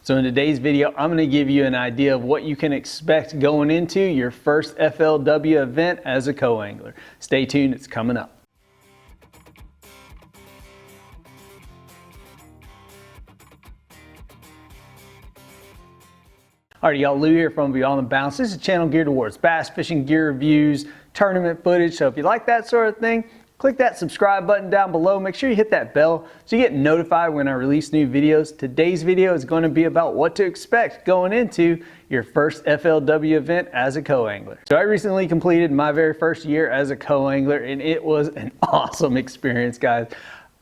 So in today's video, I'm going to give you an idea of what you can expect going into your first FLW event as a co-angler. Stay tuned, it's coming up. Alright y'all, Lou here from Beyond the Bounce. This is a channel geared towards bass fishing gear reviews, tournament footage. So if you like that sort of thing, click that subscribe button down below. Make sure you hit that bell so you get notified when I release new videos. Today's video is going to be about what to expect going into your first FLW event as a co-angler. So I recently completed my very first year as a co-angler and it was an awesome experience, guys.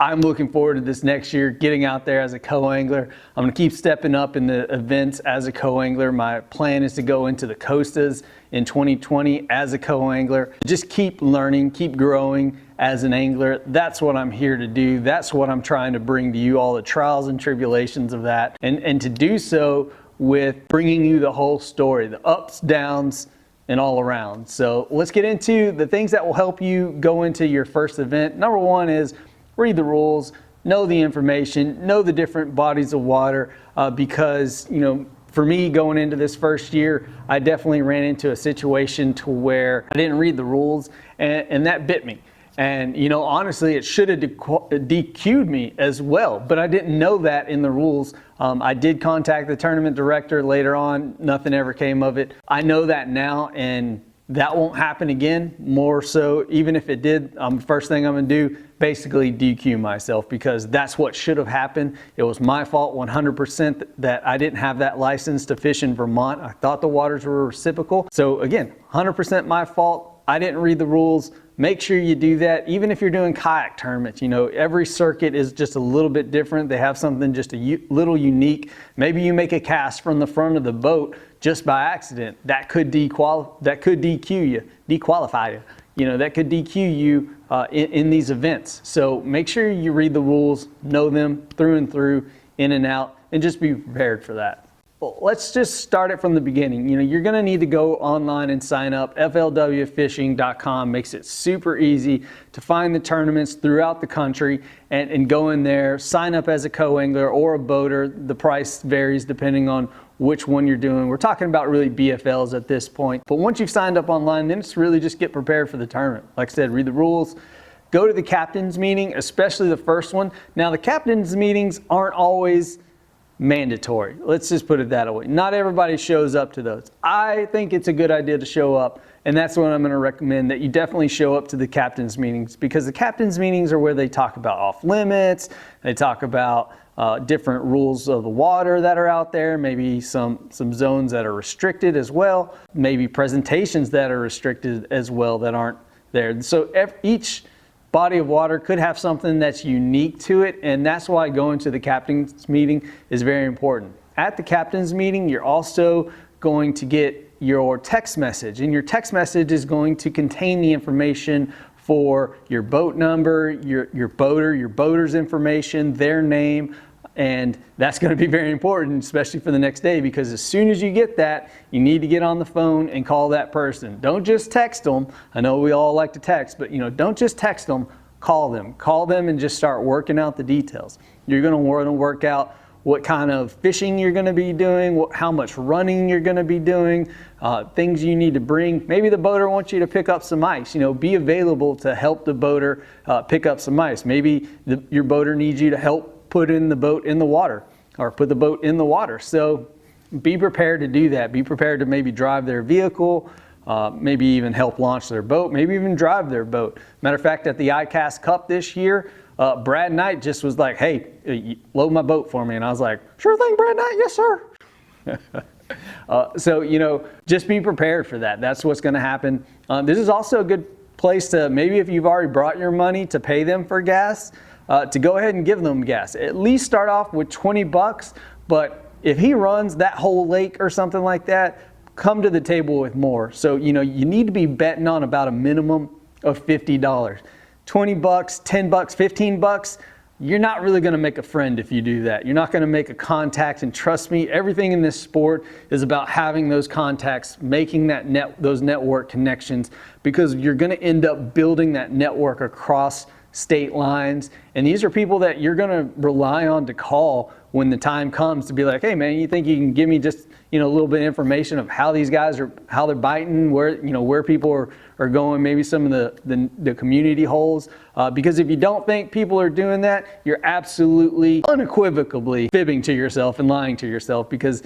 I'm looking forward to this next year, getting out there as a co-angler. I'm gonna keep stepping up in the events as a co-angler. My plan is to go into the Costas in 2020 as a co-angler. Just keep learning, keep growing as an angler. That's what I'm here to do. That's what I'm trying to bring to you, all the trials and tribulations of that. And to do so with bringing you the whole story, the ups, downs, and all around. So let's get into the things that will help you go into your first event. Number one is read the rules, know the information, know the different bodies of water, because, you know, for me going into this first year, I definitely ran into a situation to where I didn't read the rules and that bit me. And, you know, honestly, it should have DQ'd me as well, but I didn't know that in the rules. I did contact the tournament director later on, nothing ever came of it. I know that now, and that won't happen again. More so, even if it did, first thing I'm gonna do, basically DQ myself, because that's what should have happened. It was my fault 100% that I didn't have that license to fish in Vermont. I thought the waters were reciprocal. So again, 100% my fault. I didn't read the rules. Make sure you do that. Even if you're doing kayak tournaments, you know, every circuit is just a little bit different. They have something just a little unique. Maybe you make a cast from the front of the boat just by accident. That could DQ you, dequalify you. You know, that could DQ you in these events. So make sure you read the rules, know them through and through, in and out, and just be prepared for that. Well, let's just start it from the beginning. You know, you're gonna need to go online and sign up. FLWfishing.com makes it super easy to find the tournaments throughout the country and go in there, sign up as a co-angler or a boater. The price varies depending on which one you're doing. We're talking about really BFLs at this point. But once you've signed up online, then it's really just get prepared for the tournament. Like I said, read the rules, go to the captain's meeting, especially the first one. Now the captain's meetings aren't always mandatory. Let's just put it that way. Not everybody shows up to those. I think it's a good idea to show up, and that's what I'm going to recommend, that you definitely show up to the captain's meetings, because the captain's meetings are where they talk about off limits, they talk about different rules of the water that are out there, maybe some zones that are restricted as well, maybe presentations that are restricted as well that aren't there. So each body of water could have something that's unique to it, and that's why going to the captain's meeting is very important. At the captain's meeting, you're also going to get your text message, and your text message is going to contain the information for your boat number, your boater's information, their name, and that's going to be very important, especially for the next day, because as soon as you get that, you need to get on the phone and call that person. Don't just text them. I know we all like to text, but you know, don't just text them, call them and just start working out the details. You're going to want to work out what kind of fishing you're going to be doing, how much running you're going to be doing, things you need to bring. Maybe the boater wants you to pick up some ice. You know, be available to help the boater pick up some ice. Maybe your boater needs you to help put the boat in the water, or put the boat in the water. So be prepared to do that. Be prepared to maybe drive their vehicle, maybe even help launch their boat, maybe even drive their boat. Matter of fact, at the ICAST Cup this year, Brad Knight just was like, hey, load my boat for me. And I was like, sure thing, Brad Knight, yes sir. So, you know, just be prepared for that. That's what's gonna happen. This is also a good place to, maybe if you've already brought your money to pay them for gas, to go ahead and give them gas. At least start off with 20 bucks, but if he runs that whole lake or something like that, come to the table with more. So, you know, you need to be betting on about a minimum of $50. 20 bucks, 10 bucks, 15 bucks, you're not really gonna make a friend if you do that. You're not gonna make a contact, and trust me, everything in this sport is about having those contacts, making those network connections, because you're gonna end up building that network across state lines. And these are people that you're gonna rely on to call when the time comes to be like, hey man, you think you can give me just, you know, a little bit of information of how these guys are, how they're biting, where, you know, where people are going, maybe some of the community holes. Because if you don't think people are doing that, you're absolutely unequivocally fibbing to yourself and lying to yourself, because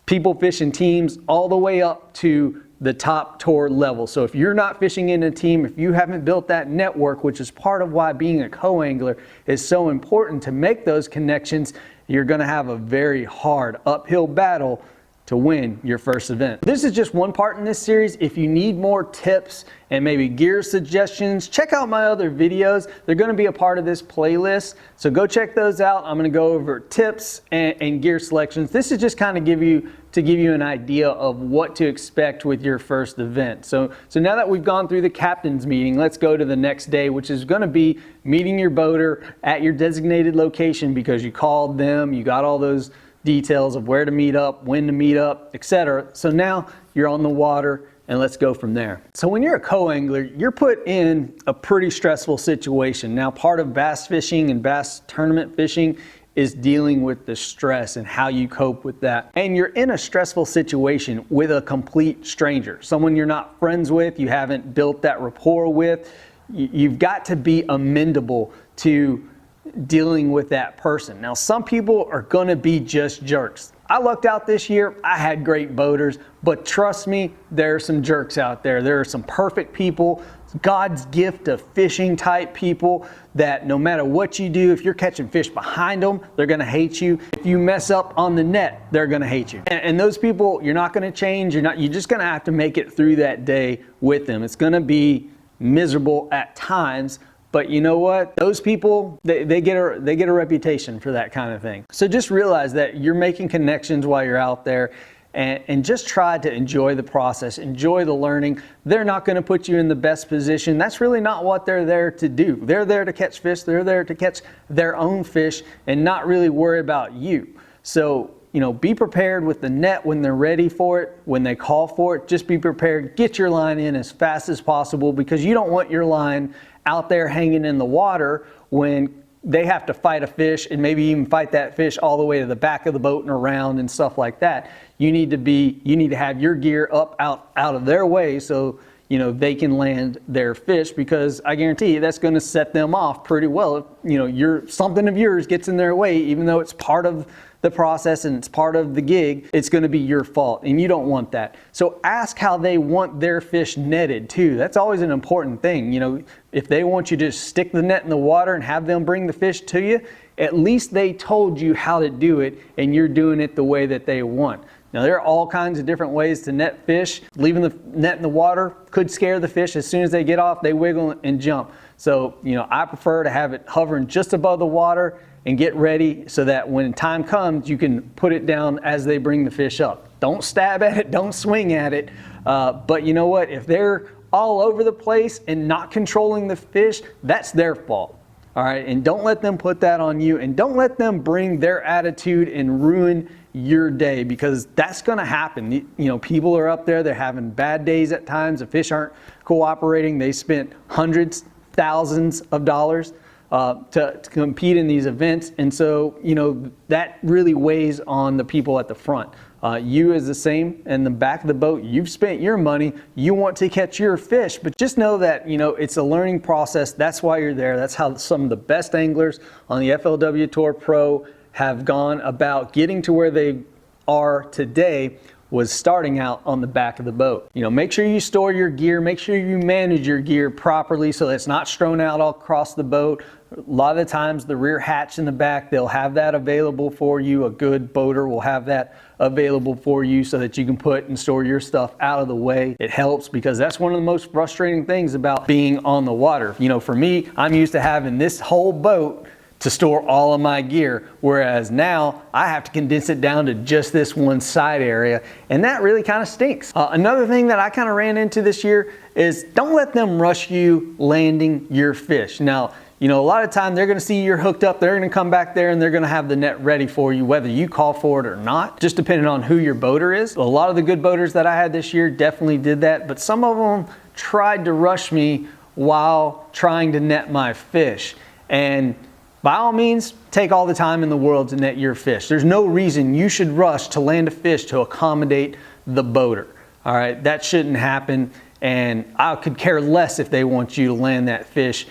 people fish in teams all the way up to the top tour level. So if you're not fishing in a team, if you haven't built that network, which is part of why being a co-angler is so important, to make those connections, you're gonna have a very hard uphill battle to win your first event. This is just one part in this series. If you need more tips and maybe gear suggestions, check out my other videos. They're gonna be a part of this playlist, so go check those out. I'm gonna go over tips and gear selections. This is just kind of give you an idea of what to expect with your first event. So now that we've gone through the captain's meeting, let's go to the next day, which is gonna be meeting your boater at your designated location, because you called them, you got all those details of where to meet up, when to meet up, etc. So now you're on the water, and let's go from there. So when you're a co-angler, you're put in a pretty stressful situation. Now, part of bass fishing and bass tournament fishing is dealing with the stress and how you cope with that. And you're in a stressful situation with a complete stranger, someone you're not friends with, you haven't built that rapport with. You've got to be amenable to dealing with that person. Now, some people are gonna be just jerks. I lucked out this year. I had great boaters, but trust me, there are some jerks out there. There are some perfect people, God's gift of fishing type people that no matter what you do, if you're catching fish behind them, they're gonna hate you. If you mess up on the net, they're gonna hate you. And those people, you're not gonna change. You're just gonna have to make it through that day with them. It's gonna be miserable at times, but you know what? Those people, they get a reputation for that kind of thing. So just realize that you're making connections while you're out there, and just try to enjoy the process, enjoy the learning. They're not gonna put you in the best position. That's really not what they're there to do. They're there to catch fish. They're there to catch their own fish and not really worry about you. So, you know, be prepared with the net when they're ready for it, when they call for it. Just be prepared, get your line in as fast as possible, because you don't want your line out there hanging in the water when they have to fight a fish, and maybe even fight that fish all the way to the back of the boat and around and stuff like that. You need to have your gear up out of their way, so you know they can land their fish, because I guarantee you that's going to set them off pretty well. If, you know, something of yours gets in their way, even though it's part of the process and it's part of the gig, it's going to be your fault, and you don't want that. So ask how they want their fish netted too. That's always an important thing. You know, if they want you to just stick the net in the water and have them bring the fish to you, at least they told you how to do it, and you're doing it the way that they want. Now, there are all kinds of different ways to net fish. Leaving the net in the water could scare the fish. As soon as they get off, they wiggle and jump. So, you know, I prefer to have it hovering just above the water and get ready so that when time comes, you can put it down as they bring the fish up. Don't stab at it, don't swing at it. But you know what? If they're all over the place and not controlling the fish, that's their fault. All right, and don't let them put that on you, and don't let them bring their attitude and ruin your day, because that's gonna happen. You know, people are up there, they're having bad days at times, the fish aren't cooperating, they spent hundreds, thousands of dollars to compete in these events, and so, you know, that really weighs on the people at the front. You is the same in the back of the boat. You've spent your money, you want to catch your fish, but just know that, you know, it's a learning process. That's why you're there. That's how some of the best anglers on the FLW Tour Pro have gone about getting to where they are today, was starting out on the back of the boat. You know, make sure you store your gear, make sure you manage your gear properly so that it's not strewn out all across the boat. A lot of the times the rear hatch in the back, they'll have that available for you. A good boater will have that available for you so that you can put and store your stuff out of the way. It helps, because that's one of the most frustrating things about being on the water. You know, for me, I'm used to having this whole boat to store all of my gear, whereas now I have to condense it down to just this one side area, and that really kind of stinks. Another thing that I kind of ran into this year is don't let them rush you landing your fish. Now, you know, a lot of time they're gonna see you're hooked up, they're gonna come back there and they're gonna have the net ready for you, whether you call for it or not, just depending on who your boater is. A lot of the good boaters that I had this year definitely did that, but some of them tried to rush me while trying to net my fish. And by all means, take all the time in the world to net your fish. There's no reason you should rush to land a fish to accommodate the boater. All right, that shouldn't happen. And I could care less if they want you to land that fish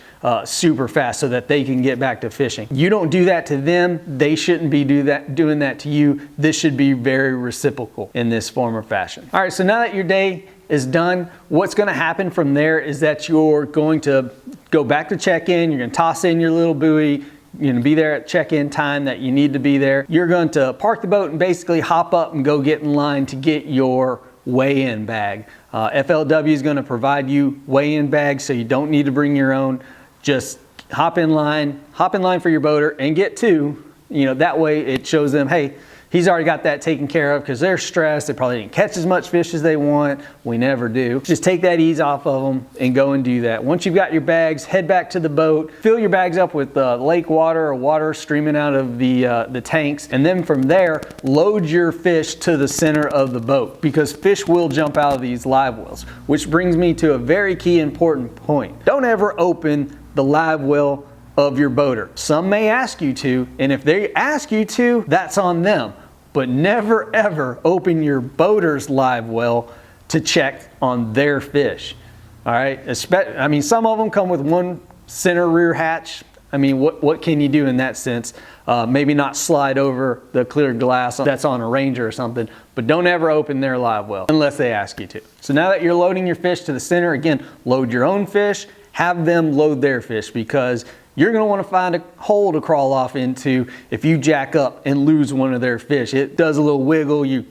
super fast so that they can get back to fishing. You don't do that to them, they shouldn't be doing that to you. This should be very reciprocal in this form or fashion. All right, so now that your day is done, what's gonna happen from there is that you're going to go back to check-in, you're gonna toss in your little buoy, you're gonna be there at check-in time that you need to be there. You're going to park the boat and basically hop up and go get in line to get your weigh-in bag. FLW is going to provide you weigh-in bags, so you don't need to bring your own. Just hop in line for your boater and get two. You know, that way it shows them, hey, he's already got that taken care of, because they're stressed. They probably didn't catch as much fish as they want. We never do. Just take that ease off of them and go and do that. Once you've got your bags, head back to the boat, fill your bags up with lake water or water streaming out of the tanks, and then from there, load your fish to the center of the boat, because fish will jump out of these live wells, which brings me to a very key important point. Don't ever open the live well of your boater. Some may ask you to, and if they ask you to, that's on them. But never ever open your boater's live well to check on their fish. All right, I mean, some of them come with one center rear hatch. I mean, what can you do in that sense? Maybe not slide over the clear glass that's on a Ranger or something, but don't ever open their live well unless they ask you to. So now that you're loading your fish to the center, again, load your own fish, have them load their fish, because you're going to want to find a hole to crawl off into if you jack up and lose one of their fish. It does a little wiggle, you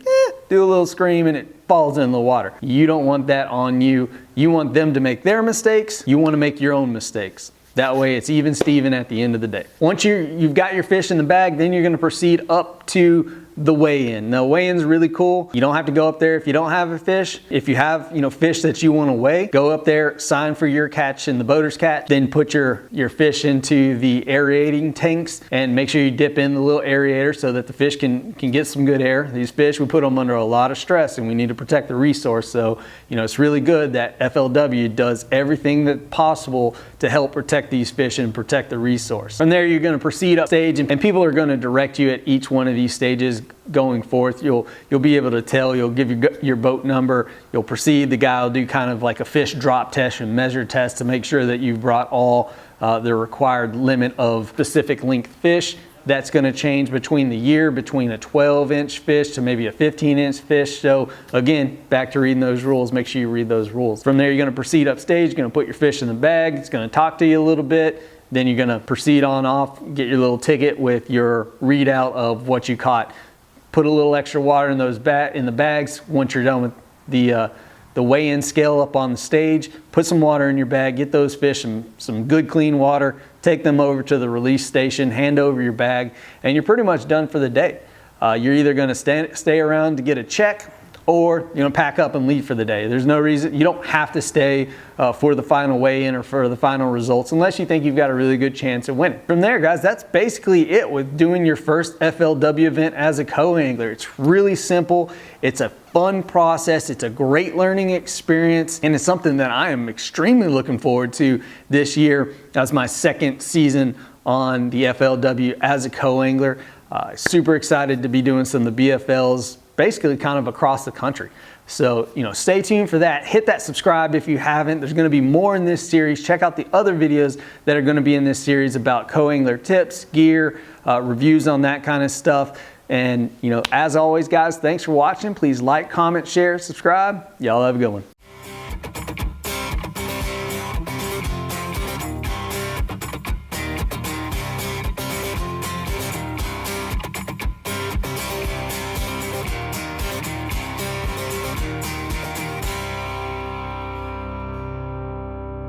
do a little scream, and it falls in the water. You don't want that on you. You want them to make their mistakes. You want to make your own mistakes. That way it's even Steven at the end of the day. Once you've got your fish in the bag, then you're going to proceed up to the weigh-in. Now, weigh-in's really cool. You don't have to go up there if you don't have a fish. If you have, fish that you want to weigh, go up there, sign for your catch in the boater's catch, then put your fish into the aerating tanks, and make sure you dip in the little aerator so that the fish can get some good air. These fish, we put them under a lot of stress, and we need to protect the resource. So, it's really good that FLW does everything that's possible to help protect these fish and protect the resource. From there, you're going to proceed up stage, and people are going to direct you at each one of these stages going forth. You'll be able to tell. You'll give your boat number. You'll proceed. The guy will do kind of like a fish drop test and measure test to make sure that you've brought all the required limit of specific length fish. That's going to change between the year, between a 12-inch fish to maybe a 15-inch fish. So again, back to reading those rules. Make sure you read those rules. From there, you're going to proceed upstage. You're going to put your fish in the bag. It's going to talk to you a little bit. Then you're going to proceed on off, get your little ticket with your readout of what you caught. Put a little extra water in those in the bags. Once you're done with the weigh-in scale up on the stage, put some water in your bag, get those fish some good clean water, take them over to the release station, hand over your bag, and you're pretty much done for the day. You're either going to stay around to get a check, or pack up and leave for the day. There's no reason, you don't have to stay for the final weigh-in or for the final results unless you think you've got a really good chance of winning. From there, guys, that's basically it with doing your first FLW event as a co-angler. It's really simple. It's a fun process. It's a great learning experience, and it's something that I am extremely looking forward to this year as my second season on the FLW as a co-angler. Super excited to be doing some of the BFLs basically kind of across the country. So, stay tuned for that. Hit that subscribe if you haven't. There's going to be more in this series. Check out the other videos that are going to be in this series about co-angler tips, gear, reviews on that kind of stuff. And, as always, guys, thanks for watching. Please like, comment, share, subscribe. Y'all have a good one.